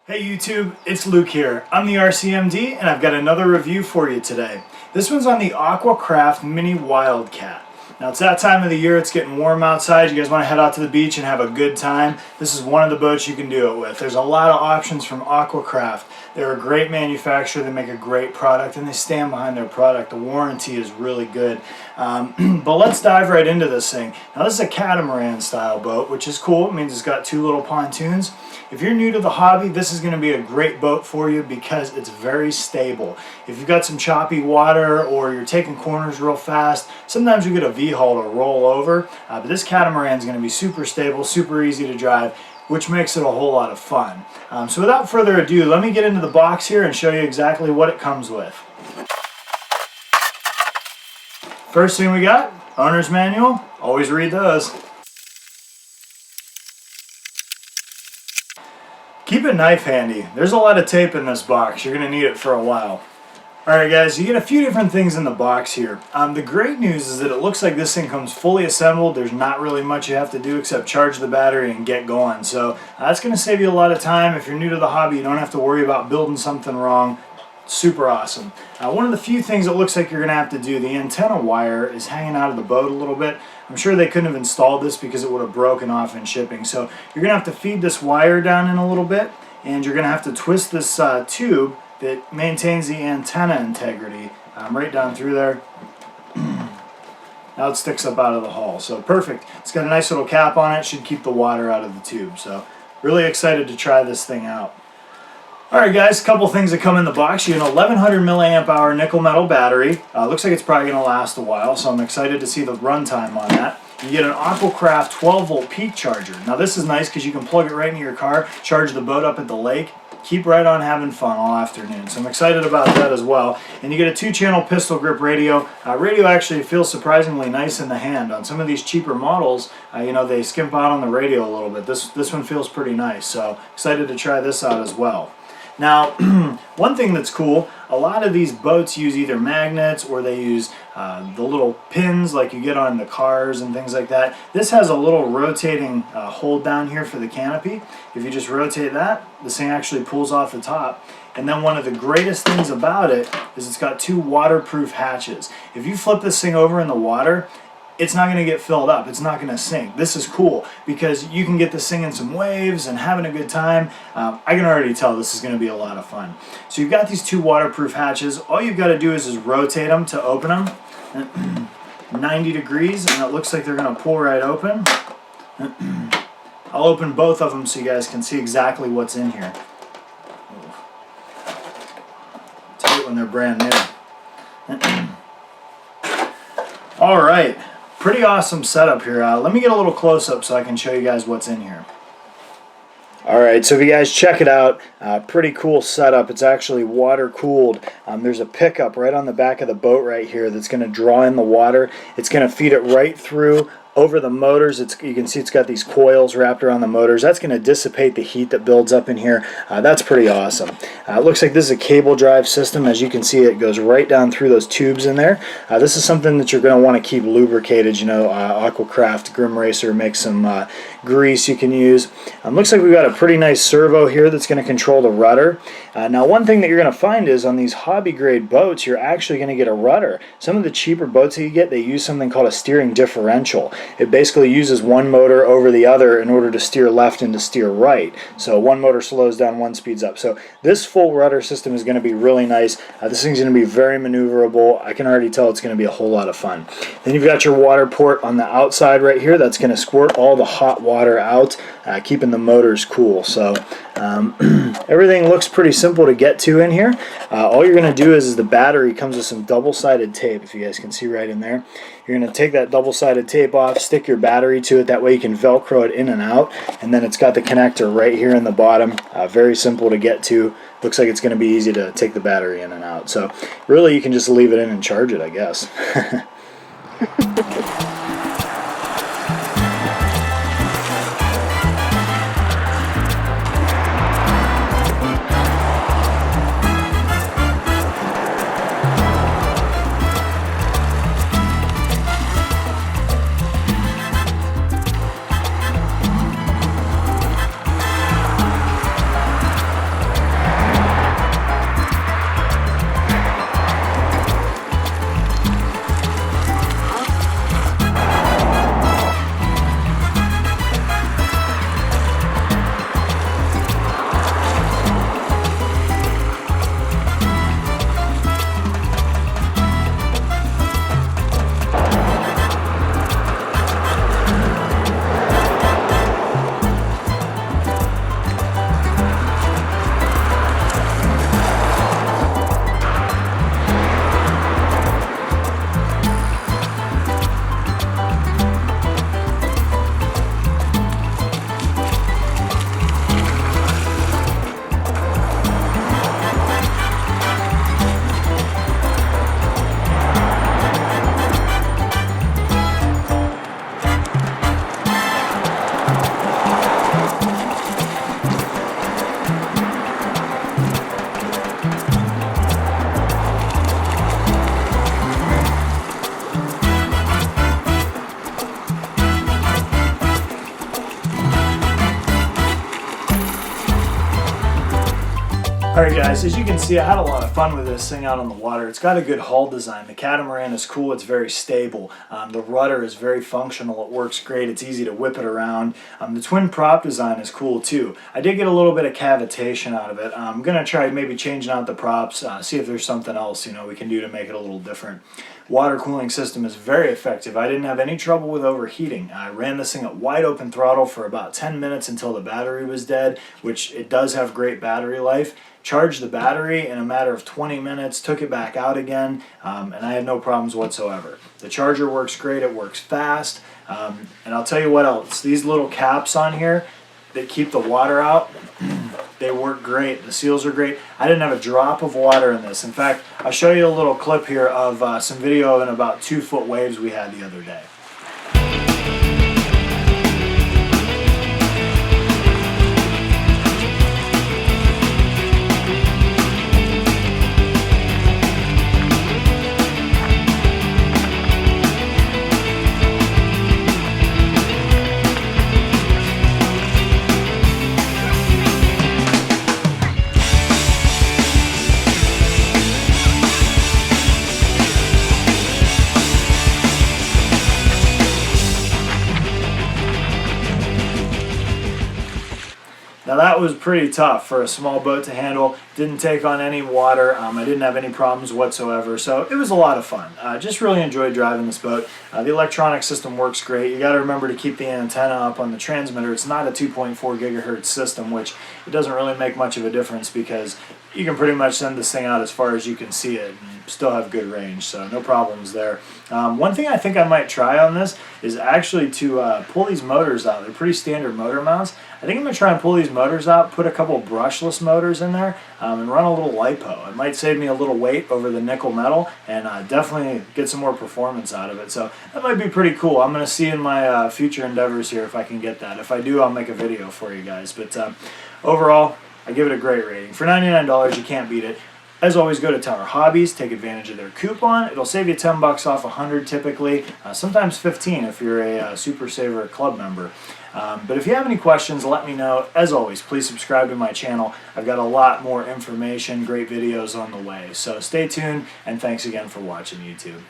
Hey YouTube, it's Luke here. I'm the RCMD and I've got another review for you today. This one's on the Aquacraft Mini Wildcat. Now it's that time of the year, it's getting warm outside, you guys want to head out to the beach and have a good time. This is one of the boats you can do it with. There's a lot of options from Aquacraft. They're a great manufacturer, they make a great product and they stand behind their product. The warranty is really good. But let's dive right into this thing. Now this is a catamaran style boat, which is cool. It means it's got two little pontoons. If you're new to the hobby, this is going to be a great boat for you because it's very stable. If you've got some choppy water or you're taking corners real fast, sometimes you get a V-hull to roll over. But this catamaran is going to be super stable, super easy to drive, which makes it a whole lot of fun. So without further ado, let me get into the box here and show you exactly what it comes with. First thing we got, owner's manual. Always read those. Keep a knife handy. There's a lot of tape in this box. You're going to need it for a while. Alright guys, you get a few different things in the box here. The great news is that it looks like this thing comes fully assembled. There's not really much you have to do except charge the battery and get going. So that's going to save you a lot of time. If you're new to the hobby, you don't have to worry about building something wrong. Super awesome. One of the few things it looks like you're going to have to do, the antenna wire is hanging out of the boat a little bit. I'm sure they couldn't have installed this because it would have broken off in shipping. So you're going to have to feed this wire down in a little bit, and you're going to have to twist this tube that maintains the antenna integrity right down through there. Now it sticks up out of the hull. So perfect. It's got a nice little cap on it. Should keep the water out of the tube. So really excited to try this thing out. Alright guys, a couple things that come in the box. You get an 1100 milliamp hour nickel metal battery. Looks like it's probably going to last a while, so I'm excited to see the runtime on that. You get an Aquacraft 12 volt peak charger. Now this is nice because you can plug it right into your car, charge the boat up at the lake, keep right on having fun all afternoon. So I'm excited about that as well. And you get a 2-channel pistol grip radio. Radio actually feels surprisingly nice in the hand. On some of these cheaper models, you know, they skimp out on the radio a little bit. This one feels pretty nice, so excited to try this out as well. Now, one thing that's cool, a lot of these boats use either magnets or they use the little pins like you get on the cars and things like that. This has a little rotating hold down here for the canopy. If you just rotate that, this thing actually pulls off the top. And then one of the greatest things about it is it's got 2 waterproof hatches. If you flip this thing over in the water, it's not going to get filled up. It's not going to sink. This is cool because you can get this thing in some waves and having a good time. I can already tell this is going to be a lot of fun. So you've got these 2 waterproof hatches. All you've got to do is rotate them to open them 90 degrees, and it looks like they're going to pull right open. I'll open both of them so you guys can see exactly what's in here. Tight when they're brand new. All right. Pretty awesome setup here. Let me get a little close-up so I can show you guys what's in here. Alright, so if you guys check it out, pretty cool setup. It's actually water cooled. There's a pickup right on the back of the boat right here that's going to draw in the water. It's going to feed it right through over the motors. You can see it's got these coils wrapped around the motors. That's going to dissipate the heat that builds up in here. That's pretty awesome. It looks like this is a cable drive system. As you can see, it goes right down through those tubes in there. This is something that you're going to want to keep lubricated. You know, Aquacraft Grim Racer makes some grease you can use. Looks like we've got a pretty nice servo here that's going to control the rudder. Now one thing that you're going to find is on these hobby grade boats, you're actually going to get a rudder. Some of the cheaper boats that you get, they use something called a steering differential. It basically uses one motor over the other in order to steer left and to steer right. So one motor slows down, one speeds up. So this full rudder system is going to be really nice. This thing's going to be very maneuverable. I can already tell it's going to be a whole lot of fun. Then you've got your water port on the outside right here. That's going to squirt all the hot water out, keeping the motors cool. So everything looks pretty simple to get to in here. All you're going to do is the battery comes with some double-sided tape, if you guys can see right in there. You're going to take that double-sided tape off, stick your battery to it, that way you can Velcro it in and out, and then it's got the connector right here in the bottom. Very simple to get to. Looks like it's going to be easy to take the battery in and out. So really you can just leave it in and charge it, I guess. Alright guys, as you can see, I had a lot of fun with this thing out on the water. It's got a good hull design. The catamaran is cool, it's very stable. The rudder is very functional, it works great, it's easy to whip it around. The twin prop design is cool too. I did get a little bit of cavitation out of it. I'm going to try maybe changing out the props, see if there's something else we can do to make it a little different. Water cooling system is very effective. I didn't have any trouble with overheating. I ran this thing at wide open throttle for about 10 minutes until the battery was dead, which it does have great battery life. Charged the battery in a matter of 20 minutes, took it back out again, and I had no problems whatsoever. The charger works great, it works fast, and I'll tell you what else. These little caps on here that keep the water out, they work great. The seals are great. I didn't have a drop of water in this. In fact, I'll show you a little clip here of some video in about 2-foot waves we had the other day. Now that was pretty tough for a small boat to handle. Didn't take on any water. I didn't have any problems whatsoever. So it was a lot of fun. Just really enjoyed driving this boat. The electronic system works great. You got to remember to keep the antenna up on the transmitter. It's not a 2.4 gigahertz system, which it doesn't really make much of a difference because you can pretty much send this thing out as far as you can see it and still have good range. So no problems there. One thing I think I might try on this is actually to pull these motors out. They're pretty standard motor mounts. I think I'm going to try and pull these motors out, put a couple brushless motors in there, and run a little LiPo. It might save me a little weight over the nickel metal and definitely get some more performance out of it. So that might be pretty cool. I'm going to see in my future endeavors here if I can get that. If I do, I'll make a video for you guys. But overall, I give it a great rating. For $99, you can't beat it. As always, go to Tower Hobbies, take advantage of their coupon. It'll save you $10 off 100 typically, sometimes 15 if you're a Super Saver Club member. But if you have any questions, let me know. As always, please subscribe to my channel. I've got a lot more information, great videos on the way. So stay tuned, and thanks again for watching YouTube.